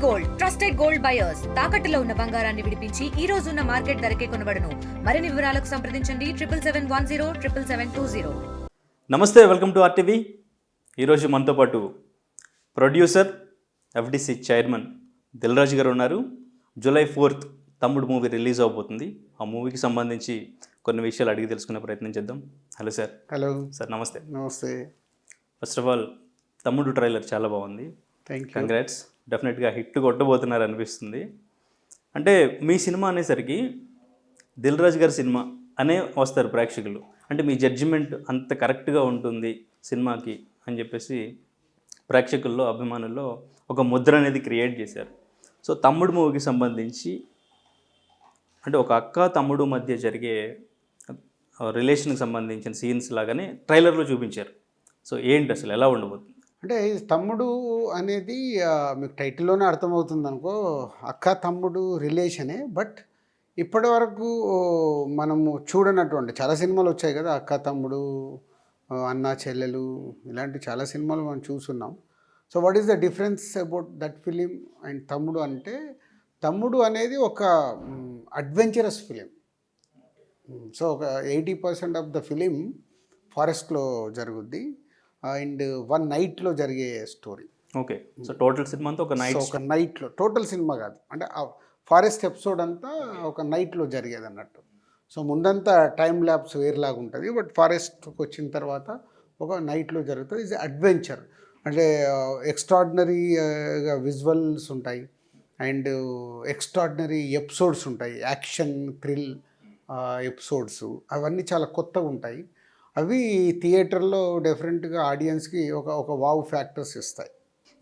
Gold trusted gold buyers తాకట్టులో ఉన్న బంగారాన్ని విడిపించి ఈ రోజు ఉన్న మార్కెట్ ధరకే కొనబడును. మరిన్ని వివరాలకు సంప్రదించండి 7771077720. నమస్తే, వెల్కమ్ టు ఆర్టీవీ. ఈరోజు మనతో పాటు producer, FDC chairman Dil Raju గారు ఉన్నారు. జూలై 4th తమ్ముడు మూవీ రిలీజ్ అవబోతుంది. ఆ మూవీకి సంబంధించి కొన్ని విషయాలు అడిగి తెలుసుకునే ప్రయత్నం చేద్దాం. Hello sir. హలో సార్, నమస్తే. నమస్తే. ఫస్ట్ ఆఫ్ ఆల్ తమ్ముడు ట్రైలర్ చాలా బాగుంది. Thank you. కంగ్రాట్స్. డెఫినెట్గా హిట్ కొట్టబోతున్నారు అనిపిస్తుంది. అంటే మీ సినిమా అనేసరికి దిల్ రాజు గారి సినిమా అనే వస్తారు ప్రేక్షకులు. అంటే మీ జడ్జిమెంట్ అంత కరెక్ట్గా ఉంటుంది సినిమాకి అని చెప్పేసి ప్రేక్షకుల్లో, అభిమానుల్లో ఒక ముద్ర అనేది క్రియేట్ చేశారు. సో తమ్ముడు మూవీకి సంబంధించి అంటే ఒక అక్క తమ్ముడు మధ్య జరిగే రిలేషన్కి సంబంధించిన సీన్స్ లాగానే ట్రైలర్లో చూపించారు. సో ఏంటి అసలు ఎలా ఉండబోతుంది? అంటే తమ్ముడు అనేది మీకు టైటిల్లోనే అర్థమవుతుంది అనుకో, అక్క తమ్ముడు రిలేషనే. బట్ ఇప్పటి వరకు మనము చూడనటువంటి చాలా సినిమాలు వచ్చాయి కదా, అక్క తమ్ముడు, అన్న చెల్లెలు, ఇలాంటి చాలా సినిమాలు మనం చూస్తున్నాం. So what is the difference about that film and తమ్ముడు అంటే, తమ్ముడు అనేది ఒక అడ్వెంచరస్ ఫిలిం. సో ఒక 80% ఆఫ్ ద ఫిలిం ఫారెస్ట్లో జరుగుద్ది అండ్ వన్ నైట్లో జరిగే story. Okay. So total cinema అంతా ఒక నైట్లో, టోటల్ సినిమా కాదు, అంటే ఆ ఫారెస్ట్ ఎపిసోడ్ అంతా ఒక నైట్లో జరిగేది అన్నట్టు. సో ముందంతా టైం ల్యాబ్స్ వేరేలాగా ఉంటుంది, బట్ ఫారెస్ట్కి వచ్చిన తర్వాత ఒక నైట్లో జరుగుతుంది. ఇది అడ్వెంచర్. అంటే ఎక్స్ట్రాడినరీగా విజువల్స్ ఉంటాయి అండ్ ఎక్స్ట్రాడినరీ ఎపిసోడ్స్ ఉంటాయి, యాక్షన్ థ్రిల్ ఎపిసోడ్స్, అవన్నీ చాలా కొత్తగా ఉంటాయి. అవి థియేటర్లో డెఫరెంట్గా ఆడియన్స్కి ఒక వావ్ ఫ్యాక్టర్స్ ఇస్తాయి.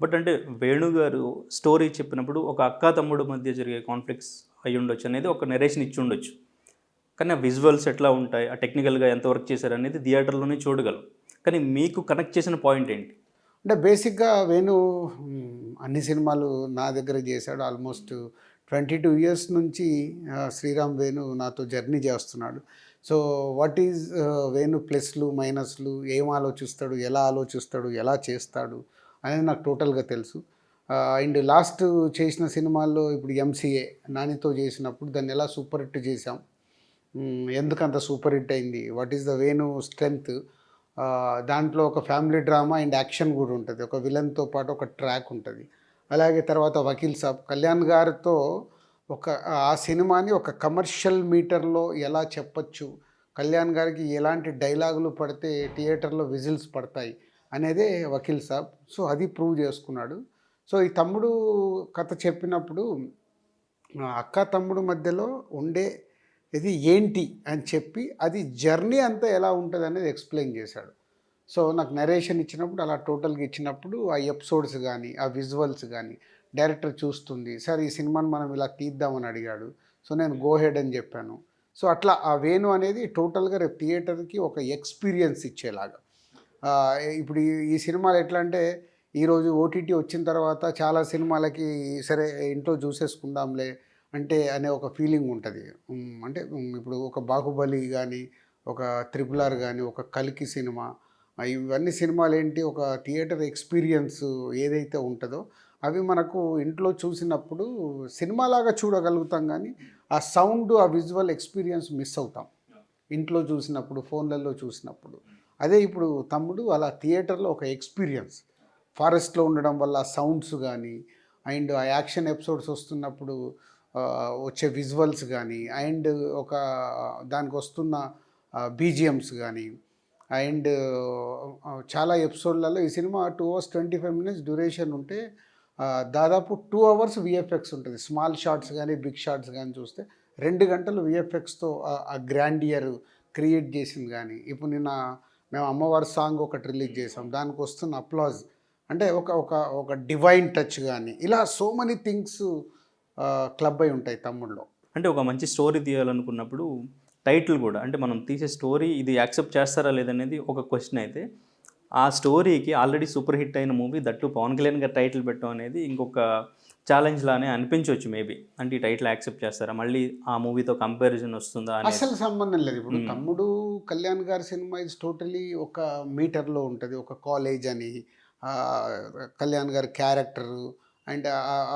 బట్ అంటే వేణు గారు స్టోరీ చెప్పినప్పుడు ఒక అక్క తమ్ముడు మధ్య జరిగే కాన్ఫ్లిక్ట్స్ అయి ఉండొచ్చు అనేది ఒక నెరేషన్ ఇచ్చి ఉండొచ్చు. కానీ ఆ విజువల్స్ ఎట్లా ఉంటాయి, ఆ టెక్నికల్గా ఎంత వర్క్ చేశారు అనేది థియేటర్లోనే చూడగలం. కానీ మీకు కనెక్ట్ చేసిన పాయింట్ ఏంటి? అంటే బేసిక్గా వేణు అన్ని సినిమాలు నా దగ్గర చేశాడు. ఆల్మోస్ట్ 22 years నుంచి శ్రీరామ్ వేణు నాతో జర్నీ చేస్తున్నాడు. సో వాట్ ఈజ్ వేణు ప్లస్లు మైనస్లు, ఏం ఆలోచిస్తాడు, ఎలా ఆలోచిస్తాడు, ఎలా చేస్తాడు అనేది నాకు టోటల్గా తెలుసు. అండ్ లాస్ట్ చేసిన సినిమాల్లో ఇప్పుడు ఎంసీఏ నానితో చేసినప్పుడు దాన్ని ఎలా సూపర్ హిట్ చేశాం, ఎందుకంత సూపర్ హిట్ అయింది, what is the Venu strength. దాంట్లో ఒక ఫ్యామిలీ డ్రామా అండ్ యాక్షన్ కూడా ఉంటుంది, ఒక విలన్తో పాటు ఒక ట్రాక్ ఉంటుంది. అలాగే తర్వాత వకీల్ సాబ్ కళ్యాణ్ గారితో ఆ సినిమాని ఒక కమర్షియల్ మీటర్లో ఎలా చెప్పచ్చు, కళ్యాణ్ గారికి ఎలాంటి డైలాగులు పడితే థియేటర్లో విజిల్స్ పడతాయి అనేదే వకీల్ సాబ్. సో అది ప్రూవ్ చేసుకున్నాడు. సో ఈ తమ్ముడు కథ చెప్పినప్పుడు అక్క తమ్ముడు మధ్యలో ఉండే ఇది ఏంటి అని చెప్పి అది జర్నీ అంతా ఎలా ఉంటుంది అనేది ఎక్స్ప్లెయిన్ చేశాడు. సో నాకు నరేషన్ ఇచ్చినప్పుడు అలా టోటల్గా ఇచ్చినప్పుడు ఆ ఎపిసోడ్స్ కానీ ఆ విజువల్స్ కానీ డైరెక్టర్ చూస్తుంది, సార్ ఈ సినిమాని మనం ఇలా తీద్దామని అడిగాడు. సో నేను గో హెడ్ అని చెప్పాను. సో అట్లా ఆ వేణు అనేది టోటల్గా రేపు థియేటర్కి ఒక ఎక్స్పీరియన్స్ ఇచ్చేలాగా. ఇప్పుడు ఈ సినిమాలు ఎట్లా అంటే, ఈరోజు ఓటీటీ వచ్చిన తర్వాత చాలా సినిమాలకి సరే ఇంట్లో చూసేసుకుందాంలే అంటే అనే ఒక ఫీలింగ్ ఉంటుంది. అంటే ఇప్పుడు ఒక బాహుబలి కానీ, ఒక RRR కానీ, ఒక కల్కి సినిమా, ఇవన్నీ సినిమాలు ఏంటి, ఒక థియేటర్ ఎక్స్పీరియన్స్ ఏదైతే ఉంటుందో అవి మనకు ఇంట్లో చూసినప్పుడు సినిమాలాగా చూడగలుగుతాం, కానీ ఆ సౌండ్, ఆ విజువల్ ఎక్స్పీరియన్స్ మిస్ అవుతాం ఇంట్లో చూసినప్పుడు, ఫోన్లలో చూసినప్పుడు. అదే ఇప్పుడు తమ్ముడు అలా థియేటర్లో ఒక ఎక్స్పీరియన్స్, ఫారెస్ట్లో ఉండడం వల్ల సౌండ్స్ కానీ అండ్ ఆ యాక్షన్ ఎపిసోడ్స్ వస్తున్నప్పుడు వచ్చే విజువల్స్ కానీ అండ్ ఒక దానికి వస్తున్న బీజిఎమ్స్ కానీ అండ్ చాలా ఎపిసోడ్లలో ఈ సినిమా 2 hours 25 minutes డ్యూరేషన్ ఉంటే దాదాపు 2 hours విఎఫ్ఎక్స్ ఉంటుంది. స్మాల్ షాట్స్ కానీ బిగ్ షాట్స్ కానీ చూస్తే 2 గంటలు విఎఫ్ఎక్స్తో ఆ గ్రాండియర్ క్రియేట్ చేసింది. కానీ ఇప్పుడు మేము అమ్మవారి సాంగ్ ఒకటి రిలీజ్ చేసాం, దానికి వస్తున్న అప్లాజ్ అంటే ఒక డివైన్ టచ్ కానీ, ఇలా సో మెనీ థింగ్స్ క్లబ్ అయి ఉంటాయి తమ్ముళ్ళలో. అంటే ఒక మంచి స్టోరీ తీయాలనుకున్నప్పుడు టైటిల్ కూడా, అంటే మనం తీసే స్టోరీ ఇది యాక్సెప్ట్ చేస్తారా లేదనేది ఒక క్వశ్చన్ అయితే, ఆ స్టోరీకి ఆల్రెడీ సూపర్ హిట్ అయిన మూవీ దట్టు పవన్ కళ్యాణ్ గారు టైటిల్ పెట్టడం అనేది ఇంకొక ఛాలెంజ్ లానే అనిపించవచ్చు మేబీ. అంటే ఈ టైటిల్ యాక్సెప్ట్ చేస్తారా, మళ్ళీ ఆ మూవీతో కంపారిజన్ వస్తుందా? అసలు సంబంధం లేదు. ఇప్పుడు తమ్ముడు కళ్యాణ్ గారి సినిమా ఇది టోటలీ ఒక మీటర్లో ఉంటుంది, ఒక కాలేజ్ అని, కళ్యాణ్ గారి క్యారెక్టరు అండ్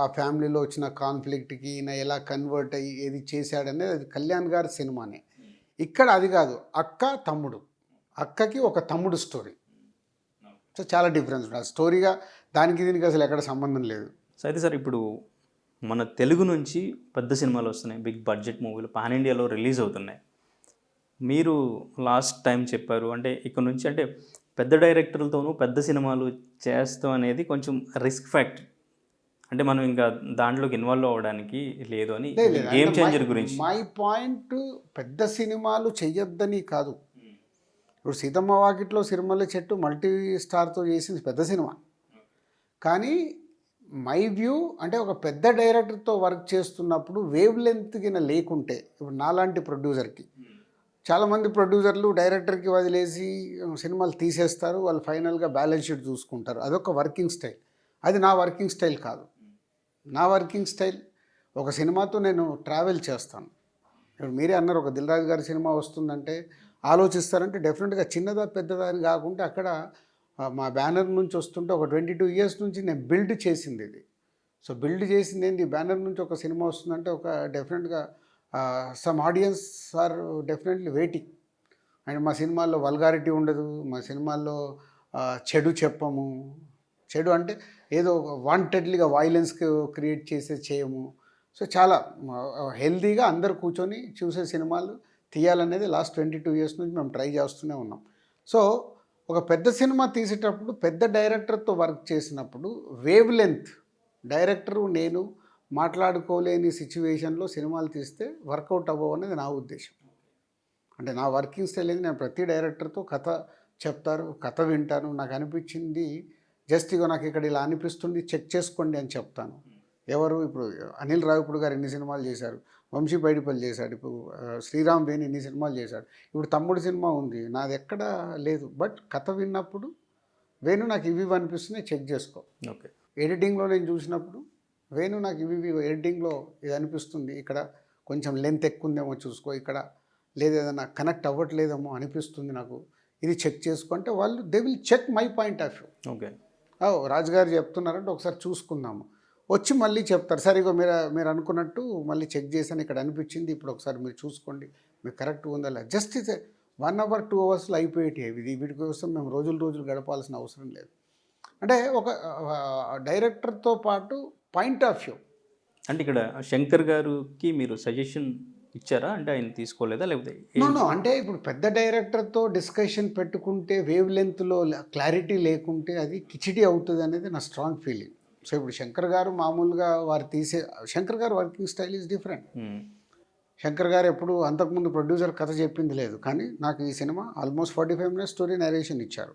ఆ ఫ్యామిలీలో వచ్చిన కాన్ఫ్లిక్ట్కి ఈయన ఎలా కన్వర్ట్ అయ్యి ఏది చేశాడనేది అది కళ్యాణ్ గారి సినిమానే. ఇక్కడ అది కాదు, అక్క తమ్ముడు, అక్కకి ఒక తమ్ముడు స్టోరీ. సో చాలా డిఫరెన్స్ ఉంటుంది స్టోరీగా, దానికి దీనికి అసలు ఎక్కడ సంబంధం లేదు. సో అయితే సార్ ఇప్పుడు మన తెలుగు నుంచి పెద్ద సినిమాలు వస్తున్నాయి, బిగ్ బడ్జెట్ మూవీలు పాన్ ఇండియాలో రిలీజ్ అవుతున్నాయి. మీరు లాస్ట్ టైం చెప్పారు అంటే ఇక్కడ నుంచి అంటే పెద్ద డైరెక్టర్లతోనూ పెద్ద సినిమాలు చేస్తాం అనేది కొంచెం రిస్క్ ఫ్యాక్టర్, అంటే మనం ఇంకా దాంట్లోకి ఇన్వాల్వ్ అవ్వడానికి లేదు అని గేమ్ చేంజర్ గురించి. మై పాయింట్ పెద్ద సినిమాలు చెయ్యొద్దని కాదు. ఇప్పుడు సీతమ్మ వాకిట్లో సిరిమల్ల చెట్టు మల్టీ స్టార్తో చేసింది పెద్ద సినిమా, కానీ మై వ్యూ అంటే ఒక పెద్ద డైరెక్టర్తో వర్క్ చేస్తున్నప్పుడు వేవ్ లెంత్ కింద లేకుంటే, ఇప్పుడు నాలాంటి ప్రొడ్యూసర్కి, చాలామంది ప్రొడ్యూసర్లు డైరెక్టర్కి వదిలేసి సినిమాలు తీసేస్తారు, వాళ్ళు ఫైనల్గా బ్యాలెన్స్ షీట్ చూసుకుంటారు, అదొక వర్కింగ్ స్టైల్. అది నా వర్కింగ్ స్టైల్ కాదు. నా వర్కింగ్ స్టైల్ ఒక సినిమాతో నేను ట్రావెల్ చేస్తాను. ఇప్పుడు మీరే అన్నారు ఒక దిల్ రాజు గారి సినిమా వస్తుందంటే ఆలోచిస్తారంటే డెఫినెట్గా చిన్నదా పెద్దదా అని కాకుండా అక్కడ మా బ్యానర్ నుంచి వస్తుంటే ఒక 22 years నుంచి నేను బిల్డ్ చేసింది ఇది. సో బిల్డ్ చేసింది ఏంటి, బ్యానర్ నుంచి ఒక సినిమా వస్తుందంటే ఒక డెఫినెట్గా some audience are definitely waiting. And మా సినిమాల్లో వల్గారిటీ ఉండదు, మా సినిమాల్లో చెడు చెప్పము, చెడు అంటే ఏదో వాంటెడ్లీగా వైలెన్స్ క్రియేట్ చేయము. సో చాలా హెల్దీగా అందరు కూర్చొని చూసే సినిమాలు తీయాలనేది లాస్ట్ 22 years నుంచి మేము ట్రై చేస్తూనే ఉన్నాం. సో ఒక పెద్ద సినిమా తీసేటప్పుడు పెద్ద డైరెక్టర్తో వర్క్ చేసినప్పుడు వేవ్ లెంత్ డైరెక్టరు నేను మాట్లాడుకోలేని సిచ్యువేషన్లో సినిమాలు తీస్తే వర్కౌట్ అవ్వవు అనేది నా ఉద్దేశం. అంటే నా వర్కింగ్ స్టైల్ ఏంది, నేను ప్రతి డైరెక్టర్తో కథ చెప్తారు, కథ వింటాను, నాకు అనిపించింది జస్ట్ ఇగో నాకు ఇక్కడ ఇలా అనిపిస్తుంది చెక్ చేసుకోండి అని చెప్తాను. ఎవరు ఇప్పుడు అనిల్ రావిపూడి గారు ఎన్ని సినిమాలు చేశారు, వంశీ పైడిపల్లి చేశాడు, ఇప్పుడు శ్రీరామ్ వేణు ఎన్ని సినిమాలు చేశాడు, ఇప్పుడు తమ్ముడు సినిమా ఉంది, నాది ఎక్కడా లేదు. బట్ కథ విన్నప్పుడు వేణు నాకు ఇవి అనిపిస్తున్నాయి చెక్ చేసుకో. ఓకే, ఎడిటింగ్లో నేను చూసినప్పుడు వేణు నాకు ఇవి ఎడిటింగ్లో ఇది అనిపిస్తుంది, ఇక్కడ కొంచెం లెంత్ ఎక్కువ ఉందేమో చూసుకో, ఇక్కడ లేదు ఏదైనా కనెక్ట్ అవ్వట్లేదేమో అనిపిస్తుంది నాకు, ఇది చెక్ చేసుకుంటే వాళ్ళు they will check my point of view. Okay, రాజుగారు చెప్తున్నారంటే ఒకసారి చూసుకుందాము, వచ్చి మళ్ళీ చెప్తారు సరే ఇగో మీరు అనుకున్నట్టు మళ్ళీ చెక్ చేశాను ఇక్కడ అనిపించింది, ఇప్పుడు ఒకసారి మీరు చూసుకోండి మీకు కరెక్ట్గా ఉందా లేదా. జస్ట్ ఇస్ 1 hour 2 hours అయిపోయేటి ఇది, వీటి కోసం మేము రోజులు గడపాల్సిన అవసరం లేదు. అంటే ఒక డైరెక్టర్తో పాటు పాయింట్ ఆఫ్ వ్యూ. అంటే ఇక్కడ శంకర్ గారికి మీరు సజెషన్ ఇచ్చారా, అంటే ఆయన తీసుకోలేదా లేకపోతే నో అంటే ఇప్పుడు పెద్ద డైరెక్టర్తో డిస్కషన్ పెట్టుకుంటే వేవ్ లెంత్లో క్లారిటీ లేకుంటే అది కిచిడి అవుతుంది అనేది నా స్ట్రాంగ్ ఫీలింగ్. సో ఇప్పుడు శంకర్ గారు మామూలుగా వారు శంకర్ గారు working style is different. Shankar గారు ఎప్పుడు అంతకుముందు ప్రొడ్యూసర్ కథ చెప్పింది లేదు, కానీ నాకు ఈ cinema almost 45 minutes story narration ఇచ్చారు.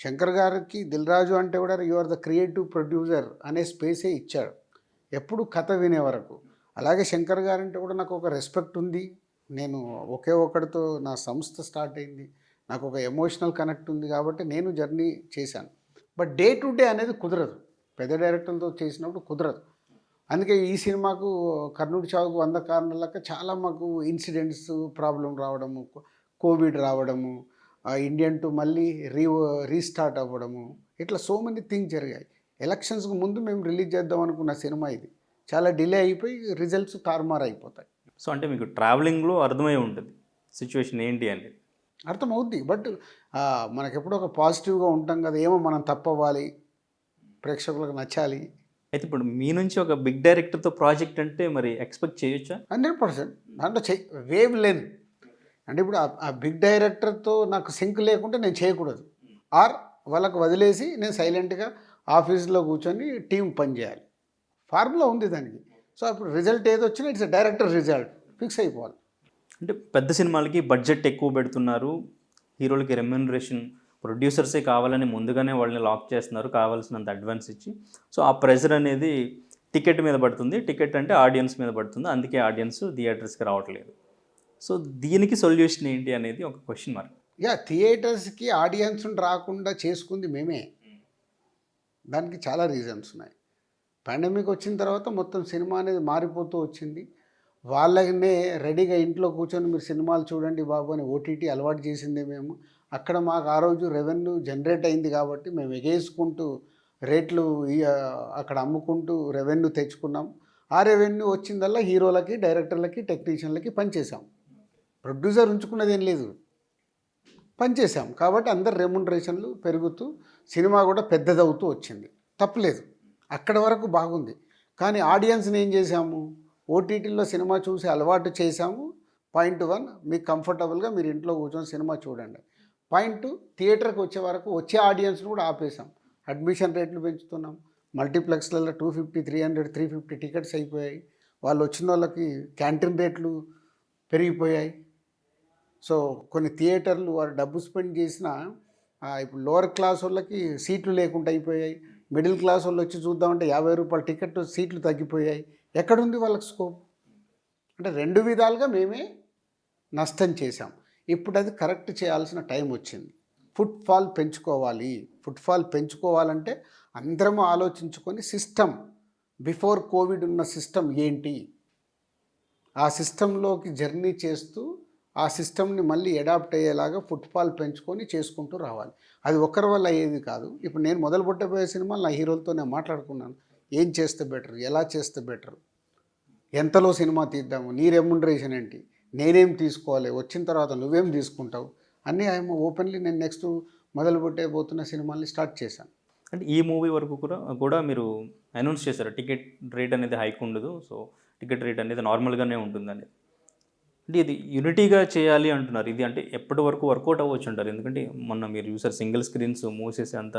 శంకర్ గారికి దిల్ రాజు అంటే కూడా you are the creative producer అనే స్పేసే ఇచ్చాడు ఎప్పుడు కథ వినే వరకు. అలాగే శంకర్ గారు అంటే కూడా నాకు ఒక రెస్పెక్ట్ ఉంది, నేను ఒకే ఒక్కడితో నా సంస్థ స్టార్ట్ అయింది, నాకు ఒక ఎమోషనల్ కనెక్ట్ ఉంది కాబట్టి నేను జర్నీ చేశాను. బట్ డే టు డే అనేది కుదరదు, పెద్ద డైరెక్టర్లతో చేసినప్పుడు కుదరదు. అందుకే ఈ సినిమాకు కర్నూలు చావుకు 100 కారణాలక చాలా మాకు ఇన్సిడెంట్స్ ప్రాబ్లం రావడము, కోవిడ్ రావడము, ఇండియన్ టు మళ్ళీ రీస్టార్ట్ అవ్వడము, ఇట్లా సో మెనీ థింగ్స్ జరిగాయి. ఎలక్షన్స్కి ముందు మేము రిలీజ్ చేద్దాం అనుకున్న సినిమా ఇది చాలా డిలే అయిపోయి రిజల్ట్స్ తారుమారు అయిపోతాయి. సో అంటే మీకు ట్రావెలింగ్లో అర్థమై ఉంటుంది సిచ్యువేషన్ ఏంటి అనేది అర్థమవుద్ది. బట్ మనకు ఎప్పుడో ఒక పాజిటివ్గా ఉంటాం కదా, ఏమో మనం తప్పవ్వాలి, ప్రేక్షకులకు నచ్చాలి. అయితే ఇప్పుడు మీ నుంచి ఒక బిగ్ డైరెక్టర్తో ప్రాజెక్ట్ అంటే మరి ఎక్స్పెక్ట్ చేయొచ్చా? 100%. దాంట్లో వేవ్ లెంత్ అంటే ఇప్పుడు ఆ బిగ్ డైరెక్టర్తో నాకు సింక్ లేకుంటే నేను చేయకూడదు, ఆర్ వాళ్ళకు వదిలేసి నేను సైలెంట్గా ఆఫీస్లో కూర్చొని టీం పనిచేయాలి. ఫార్ములా ఉంది దానికి. సో అప్పుడు రిజల్ట్ ఏది వచ్చినా ఇట్స్ డైరెక్టర్ రిజల్ట్ ఫిక్స్ అయిపోవాలి. అంటే పెద్ద సినిమాలకి బడ్జెట్ ఎక్కువ పెడుతున్నారు, హీరోలకి రెమ్యూనరేషన్ ప్రొడ్యూసర్సే కావాలని ముందుగానే వాళ్ళని లాక్ చేస్తున్నారు కావాల్సినంత అడ్వాన్స్ ఇచ్చి. సో ఆ ప్రెషర్ అనేది టికెట్ మీద పడుతుంది, టికెట్ అంటే ఆడియన్స్ మీద పడుతుంది, అందుకే ఆడియన్స్ థియేటర్స్కి రావట్లేదు. సో దీనికి సొల్యూషన్ ఏంటి అనేది ఒక క్వశ్చన్ మార్క్. థియేటర్స్కి ఆడియన్స్ రాకుండా చేసుకుంది మేమే. దానికి చాలా రీజన్స్ ఉన్నాయి. పాండమిక్ వచ్చిన తర్వాత మొత్తం సినిమా అనేది మారిపోతూ వచ్చింది. వాళ్ళనే రెడీగా ఇంట్లో కూర్చొని మీరు సినిమాలు చూడండి బాబు అని ఓటీటీ అలవాటు చేసిందే మేము. అక్కడ మాకు ఆ రోజు రెవెన్యూ జనరేట్ అయింది కాబట్టి మేము ఎగేసుకుంటూ రేట్లు అక్కడ అమ్ముకుంటూ రెవెన్యూ తెచ్చుకున్నాం. ఆ రెవెన్యూ వచ్చిందల్లా హీరోలకి, డైరెక్టర్లకి, టెక్నీషియన్లకి పనిచేసాం. ప్రొడ్యూసర్ ఉంచుకున్నది ఏం లేదు, పనిచేసాం. కాబట్టి అందరు రెమ్యునరేషన్లు పెరుగుతూ సినిమా కూడా పెద్దదవుతూ వచ్చింది. తప్పలేదు, అక్కడ వరకు బాగుంది. కానీ ఆడియన్స్ని ఏం చేశాము, ఓటీటీలో సినిమా చూసి అలవాటు చేశాము. పాయింట్ 1, మీకు కంఫర్టబుల్గా మీరు ఇంట్లో కూర్చొని సినిమా చూడండి. పాయింట్ 2, థియేటర్కి వచ్చే వరకు వచ్చే ఆడియన్స్ని కూడా ఆపేసాం. అడ్మిషన్ రేట్లు పెంచుతున్నాం. మల్టీప్లెక్స్లలో 250, 300, 350 టికెట్స్ అయిపోయాయి. వాళ్ళు వచ్చిన వాళ్ళకి క్యాంటీన్ రేట్లు పెరిగిపోయాయి. సో కొన్ని థియేటర్లు వారు డబ్బు స్పెండ్ చేసిన ఇప్పుడు లోవర్ క్లాస్ వాళ్ళకి సీట్లు లేకుండా అయిపోయాయి. మిడిల్ క్లాస్ వాళ్ళు వచ్చి చూద్దామంటే 50 రూపాయల టికెట్, సీట్లు తగ్గిపోయాయి. ఎక్కడుంది వాళ్ళకి స్కోప్? అంటే 2 విధాలుగా మేమే నష్టం చేశాం. ఇప్పుడు అది కరెక్ట్ చేయాల్సిన టైం వచ్చింది. ఫుట్ఫాల్ పెంచుకోవాలి. ఫుట్ఫాల్ పెంచుకోవాలంటే అందరము ఆలోచించుకొని సిస్టమ్, బిఫోర్ కోవిడ్ ఉన్న సిస్టమ్ ఏంటి, ఆ సిస్టంలోకి జర్నీ చేస్తూ ఆ సిస్టమ్ని మళ్ళీ అడాప్ట్ అయ్యేలాగా ఫుట్ఫాల్ పెంచుకొని చేసుకుంటూ రావాలి. అది ఒక్కరి వల్ల అయ్యేది కాదు. ఇప్పుడు నేను మొదలు పెట్టబోయే సినిమాలు నా హీరోలతో నేను మాట్లాడుకున్నాను. ఏం చేస్తే బెటర్, ఎలా చేస్తే బెటర్, ఎంతలో సినిమా తీద్దాము, నీ రెమ్యునరేషన్ ఏంటి, నేనేం తీసుకోవాలి, వచ్చిన తర్వాత నువ్వేం తీసుకుంటావు అన్నీ ఓపెన్లీ నేను నెక్స్ట్ మొదలు పెట్టబోతున్న సినిమాల్ని స్టార్ట్ చేశాను. అంటే ఈ మూవీ వరకు కూడా మీరు అనౌన్స్ చేశారు టికెట్ రేట్ అనేది హైక్ ఉండదు, సో టికెట్ రేట్ అనేది నార్మల్గానే ఉంటుందని. అంటే ఇది యూనిటీగా చేయాలి అంటున్నారు. ఇది అంటే ఎప్పటి వరకు వర్కౌట్ అవ్వచ్చు అంటారు? ఎందుకంటే మొన్న మీరు చూసారు సింగిల్ స్క్రీన్స్ మూసేసి అంత